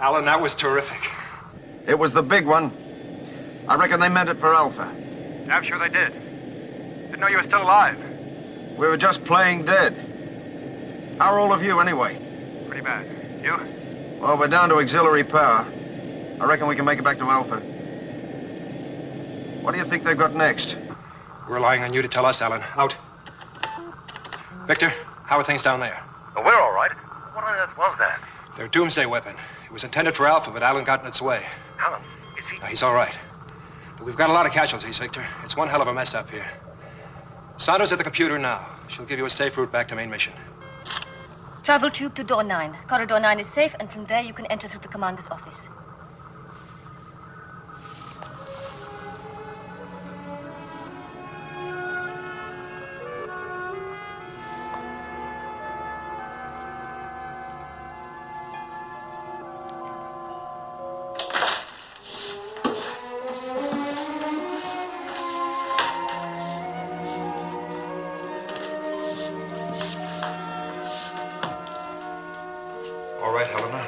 Alan, that was terrific. It was the big one. I reckon they meant it for Alpha. Yeah, I'm sure they did. Didn't know you were still alive. We were just playing dead. How are all of you, anyway? Pretty bad. You? Well, we're down to auxiliary power. I reckon we can make it back to Alpha. What do you think they've got next? We're relying on you to tell us, Alan. Out. Victor, how are things down there? Well, we're all right. What on earth was that? Their doomsday weapon. It was intended for Alpha, but Alan got in its way. Alan, is he... No, he's all right. But we've got a lot of casualties, Victor. It's one hell of a mess up here. Sandra's at the computer now. She'll give you a safe route back to main mission. Travel tube to door 9. Corridor 9 is safe, and from there you can enter through the commander's office.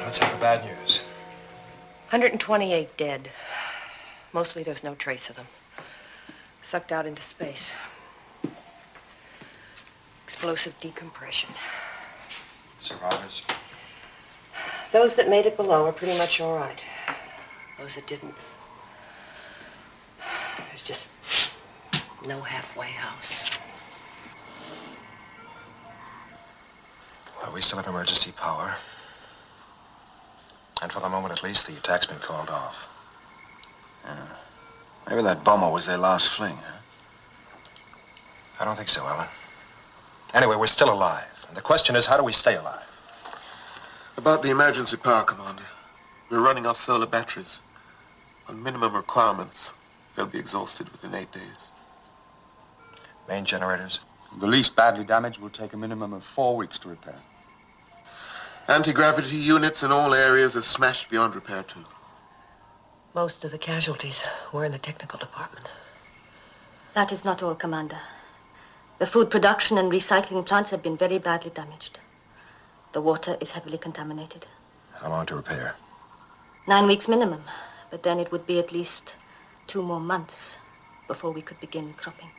Let's have the bad news. 128 dead. Mostly there's no trace of them. Sucked out into space. Explosive decompression. Survivors? Those that made it below are pretty much all right. Those that didn't, there's just no halfway house. Well, we still have emergency power. And for the moment, at least, the attack's been called off. Yeah. Maybe that bomber was their last fling, huh? I don't think so, Alan. Anyway, we're still alive. And the question is, how do we stay alive? About the emergency power, Commander. We're running off solar batteries. On minimum requirements, they'll be exhausted within 8 days. Main generators? The least badly damaged will take a minimum of 4 weeks to repair. Anti-gravity units in all areas are smashed beyond repair, too. Most of the casualties were in the technical department. That is not all, Commander. The food production and recycling plants have been very badly damaged. The water is heavily contaminated. How long to repair? 9 weeks minimum, but then it would be at least 2 more months before we could begin cropping.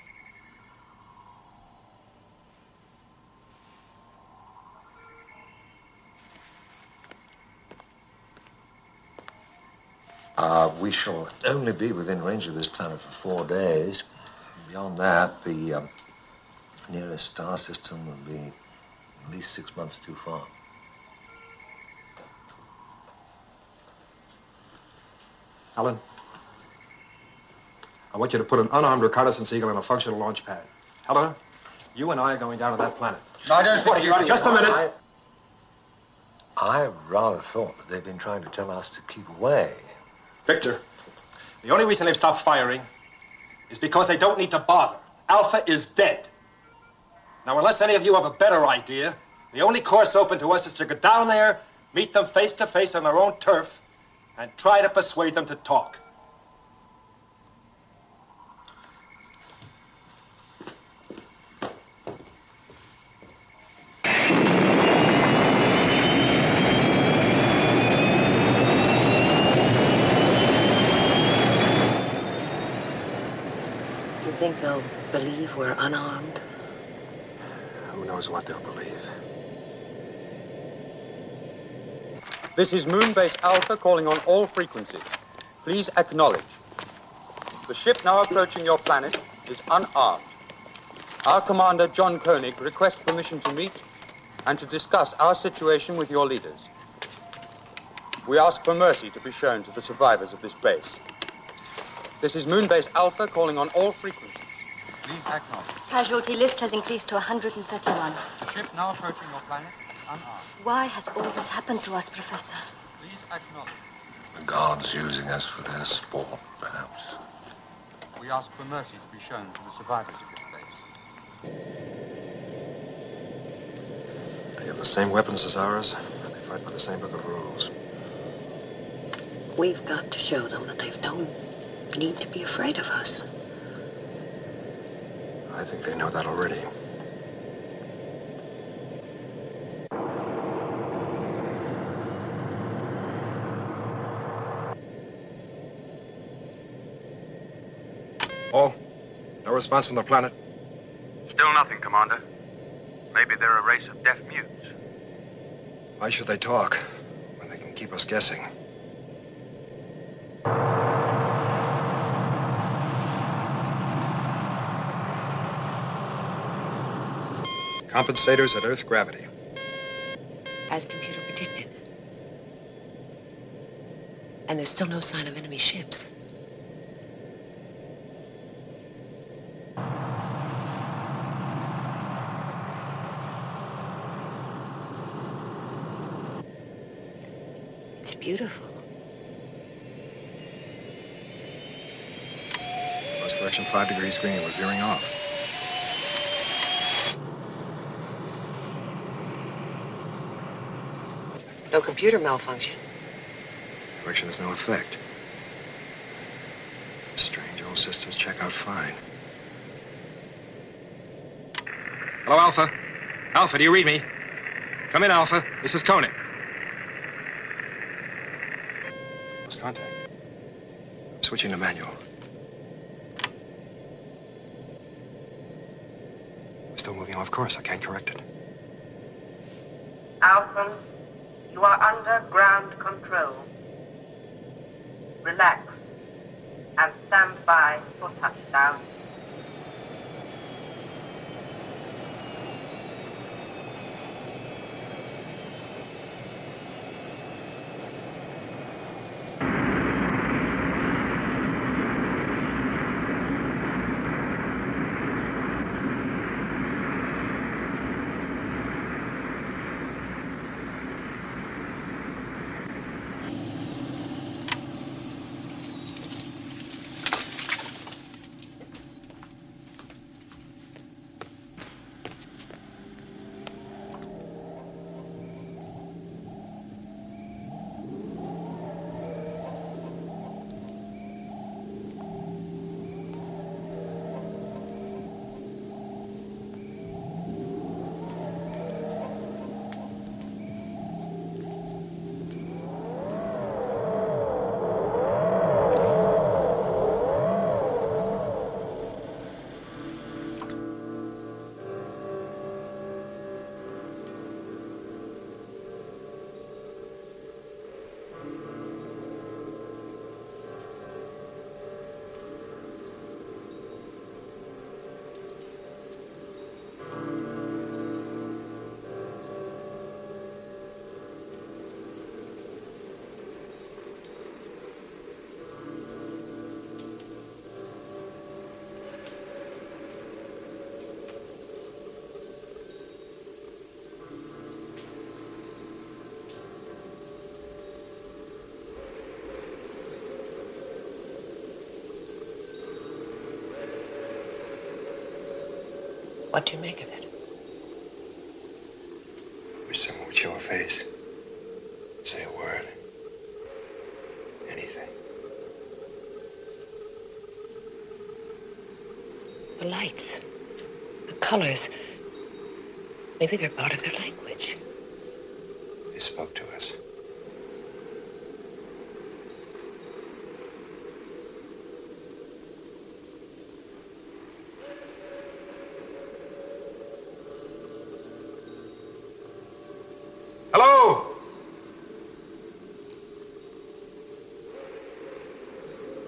We shall only be within range of this planet for 4 days. Beyond that, the nearest star system will be at least 6 months too far. Alan, I want you to put an unarmed reconnaissance eagle on a functional launch pad. Helena, you and I are going down to that planet. No, I don't think you... Just a minute. I rather thought that they'd been trying to tell us to keep away. Victor, the only reason they've stopped firing is because they don't need to bother. Alpha is dead. Now, unless any of you have a better idea, the only course open to us is to go down there, meet them face to face on their own turf, and try to persuade them to talk. You think they'll believe we're unarmed? Who knows what they'll believe? This is Moonbase Alpha calling on all frequencies. Please acknowledge. The ship now approaching your planet is unarmed. Our commander, John Koenig, requests permission to meet and to discuss our situation with your leaders. We ask for mercy to be shown to the survivors of this base. This is Moonbase Alpha calling on all frequencies. Please acknowledge. Casualty list has increased to 131. The ship now approaching your planet is unarmed. Why has all this happened to us, Professor? Please acknowledge. The gods using us for their sport, perhaps. We ask for mercy to be shown to the survivors of this base. They have the same weapons as ours, and they fight by the same book of rules. We've got to show them that they've no need to be afraid of us. I think they know that already. Oh? No response from the planet? Still nothing, Commander. Maybe they're a race of deaf mutes. Why should they talk when they can keep us guessing? Compensators at Earth gravity. As computer predicted. And there's still no sign of enemy ships. It's beautiful. Course correction 5 degrees screening. We're veering off. No computer malfunction. Correction has no effect. Strange, all systems check out fine. Hello, Alpha. Alpha, do you read me? Come in, Alpha. This is Koenig. Lost contact. Switching to manual. We're still moving off course. I can't correct it. Alphans, you are under ground control. Relax and stand by for touchdown. What do you make of it? Wish someone would show a face. Say a word. Anything. The lights, the colors. Maybe they're part of their language. They spoke to us. Hello?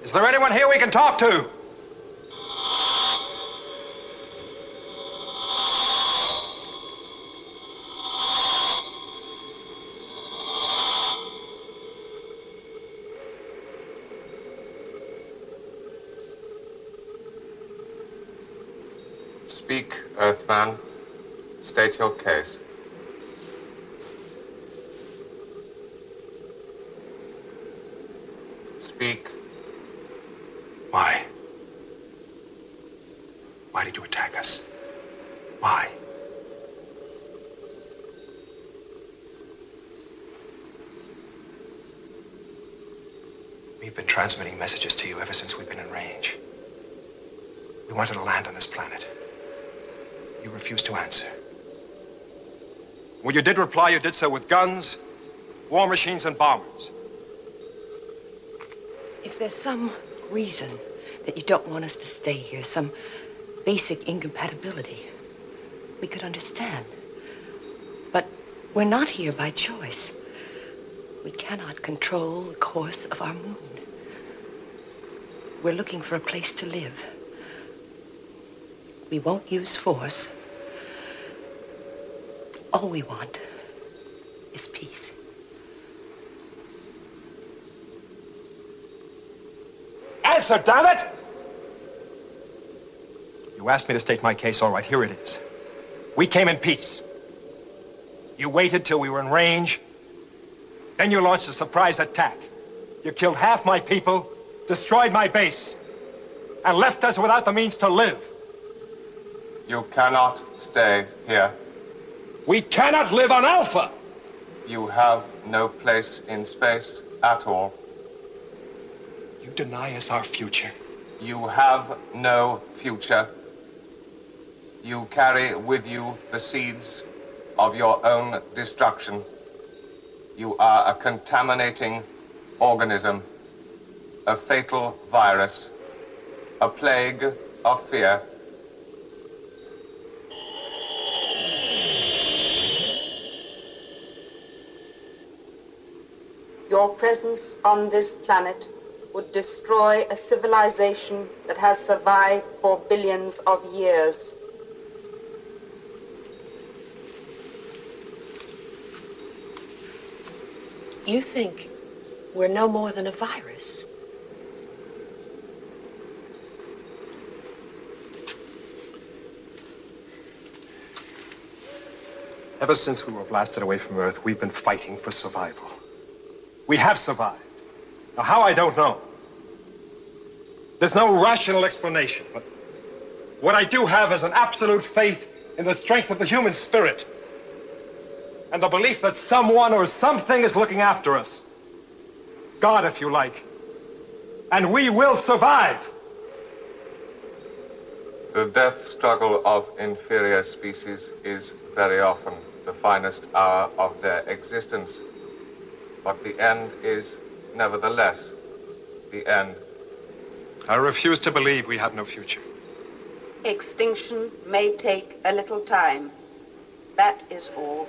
Is there anyone here we can talk to? Speak, Earthman. State your case. Speak. Why? Why did you attack us? Why? We've been transmitting messages to you ever since we've been in range. We wanted to land on this planet. You refused to answer. When you did reply, you did so with guns, war machines, and bombers. If there's some reason that you don't want us to stay here, some basic incompatibility, we could understand. But we're not here by choice. We cannot control the course of our moon. We're looking for a place to live. We won't use force. All we want is peace. Answer, damn it! You asked me to state my case. All right, here it is. We came in peace. You waited till we were in range. Then you launched a surprise attack. You killed half my people, destroyed my base, and left us without the means to live. You cannot stay here. We cannot live on Alpha! You have no place in space at all. You deny us our future. You have no future. You carry with you the seeds of your own destruction. You are a contaminating organism, a fatal virus, a plague of fear. Your presence on this planet would destroy a civilization that has survived for billions of years. You think we're no more than a virus? Ever since we were blasted away from Earth, we've been fighting for survival. We have survived. Now, how, I don't know. There's no rational explanation, but what I do have is an absolute faith in the strength of the human spirit and the belief that someone or something is looking after us. God, if you like. And we will survive. The death struggle of inferior species is very often the finest hour of their existence. But the end is, nevertheless, the end. I refuse to believe we have no future. Extinction may take a little time. That is all.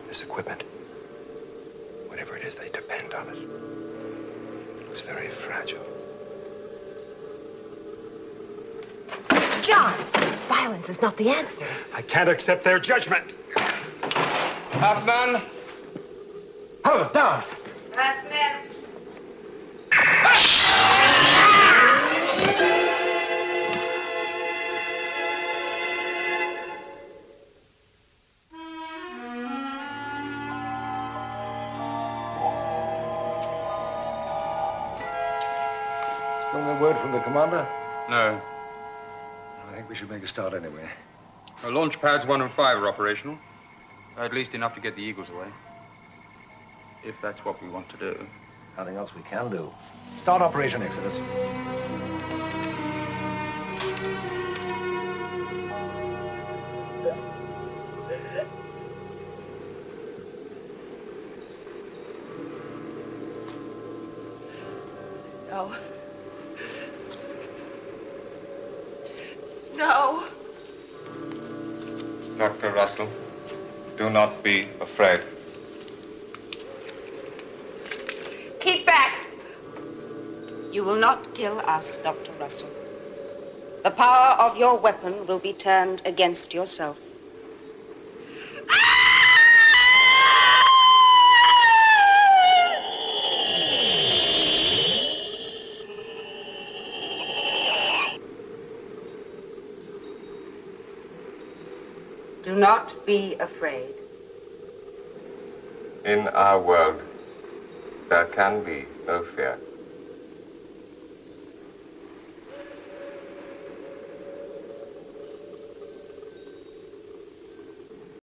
This equipment, whatever it is, they depend on it. It's very fragile. John, violence is not the answer. I can't accept their judgment. Half man. Hold it down. Still no word from the commander? No. I think we should make a start anyway. Our launch pads 1 and 5 are operational. At least enough to get the Eagles away. If that's what we want to do. Nothing else we can do. Start Operation Exodus. No. No. Dr. Russell, do not be afraid. Keep back! You will not kill us, Dr. Russell. The power of your weapon will be turned against yourself. Do not be afraid. In our world, there can be no fear.